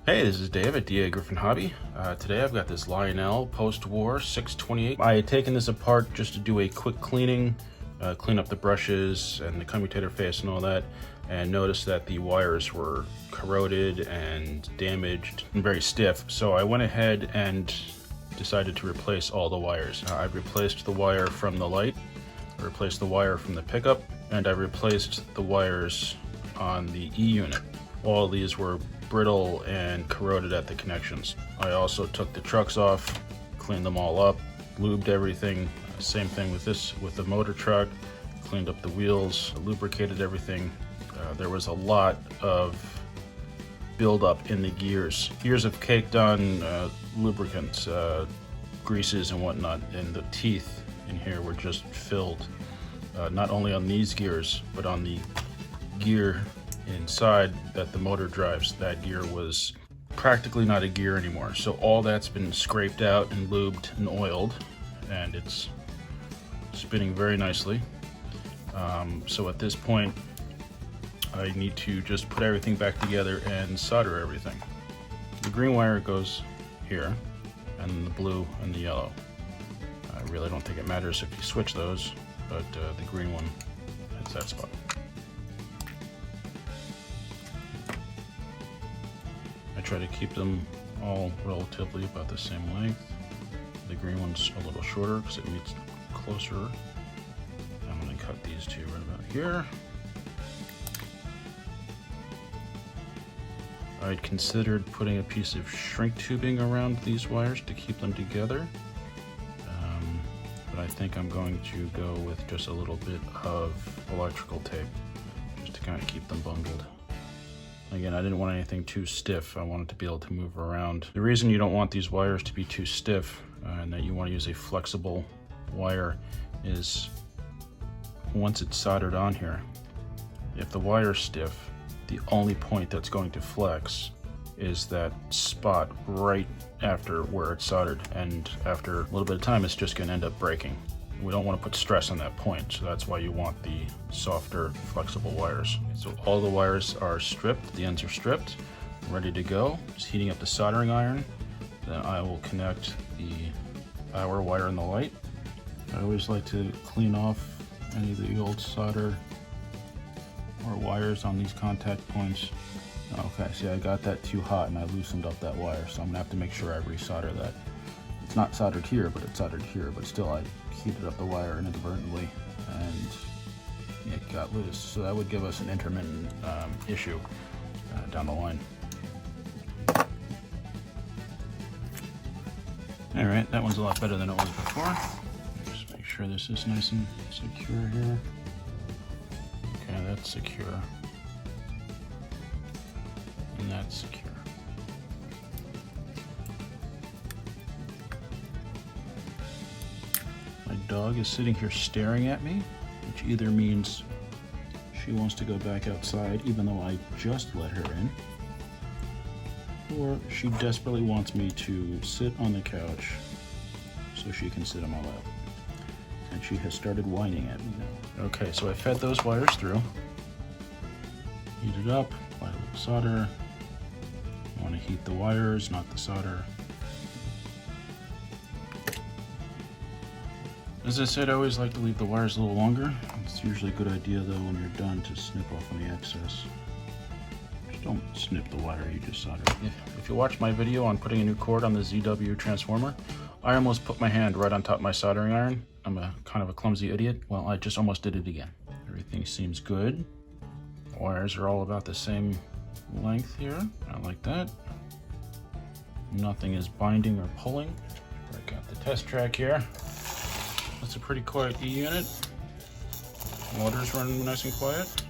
Hey, this is Dave at dagryffyn Hobby. Today I've got this Lionel Postwar 628. I had taken this apart just to do a quick cleaning, clean up the brushes and the commutator face and all that, and noticed that the wires were corroded and damaged and very stiff. So I went ahead and decided to replace all the wires. I replaced the wire from the light, I replaced the wire from the pickup, and I replaced the wires on the E unit. All these were brittle and corroded at the connections. I also took the trucks off, cleaned them all up, lubed everything. Same thing with this, with the motor truck, cleaned up the wheels, lubricated everything. There was a lot of buildup in the gears. Gears have caked on lubricants, greases and whatnot, and the teeth in here were just filled. Not only on these gears, but on the gear inside that the motor drives. That gear was practically not a gear anymore. So all that's been scraped out and lubed and oiled, and it's spinning very nicely. So at this point, I need to just put everything back together and solder everything. The green wire goes here, and the blue and the yellow. I really don't think it matters if you switch those, but the green one hits that spot. I try to keep them all relatively about the same length. The green one's a little shorter because it meets closer. I'm going to cut these two right about here. I'd considered putting a piece of shrink tubing around these wires to keep them together, but I think I'm going to go with just a little bit of electrical tape just to kind of keep them bundled. Again, I didn't want anything too stiff. I wanted to be able to move around. The reason you don't want these wires to be too stiff and that you want to use a flexible wire is once it's soldered on here, if the wire's stiff, the only point that's going to flex is that spot right after where it's soldered, and after a little bit of time it's just going to end up breaking. We don't want to put stress on that point, so that's why you want the softer, flexible wires. So all the wires are stripped, the ends are stripped, ready to go. Just heating up the soldering iron. Then I will connect the power wire and the light. I always like to clean off any of the old solder or wires on these contact points. Okay, see, I got that too hot and I loosened up that wire, so I'm gonna have to make sure I resolder that. It's not soldered here, but it's soldered here, but still I heated up the wire inadvertently and it got loose. So that would give us an intermittent issue down the line. All right, that one's a lot better than it was before. Just make sure this is nice and secure here. Okay, that's secure. And that's secure. My dog is sitting here staring at me, which either means she wants to go back outside even though I just let her in, or she desperately wants me to sit on the couch so she can sit on my lap. And she has started whining at me now. Okay, so I fed those wires through. Heat it up, apply a little solder. I want to heat the wires, not the solder. As I said, I always like to leave the wires a little longer. It's usually a good idea though when you're done to snip off any excess. Just don't snip the wire, you just solder it. If you watch my video on putting a new cord on the ZW transformer, I almost put my hand right on top of my soldering iron. I'm a kind of a clumsy idiot. Well, I just almost did it again. Everything seems good. The wires are all about the same length here. I like that. Nothing is binding or pulling. Break out the test track here. That's a pretty quiet E unit. Motor's running nice and quiet.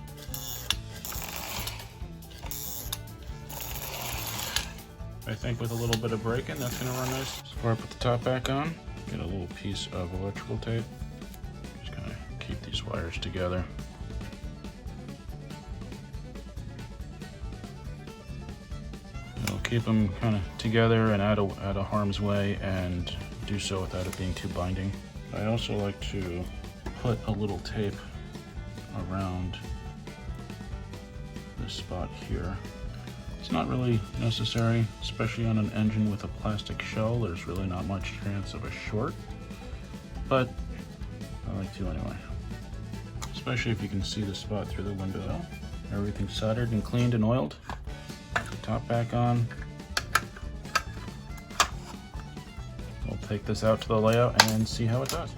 I think with a little bit of braking, that's gonna run nice. Before I put the top back on, get a little piece of electrical tape. Just gonna keep these wires together. It'll keep them kind of together and out of harm's way, and do so without it being too binding. I also like to put a little tape around this spot here It's not really necessary, especially on an engine with a plastic shell. There's really not much chance of a short, but I like to anyway. Especially if you can see the spot through the window. Everything's soldered and cleaned and oiled. Top back on. We'll take this out to the layout and see how it does.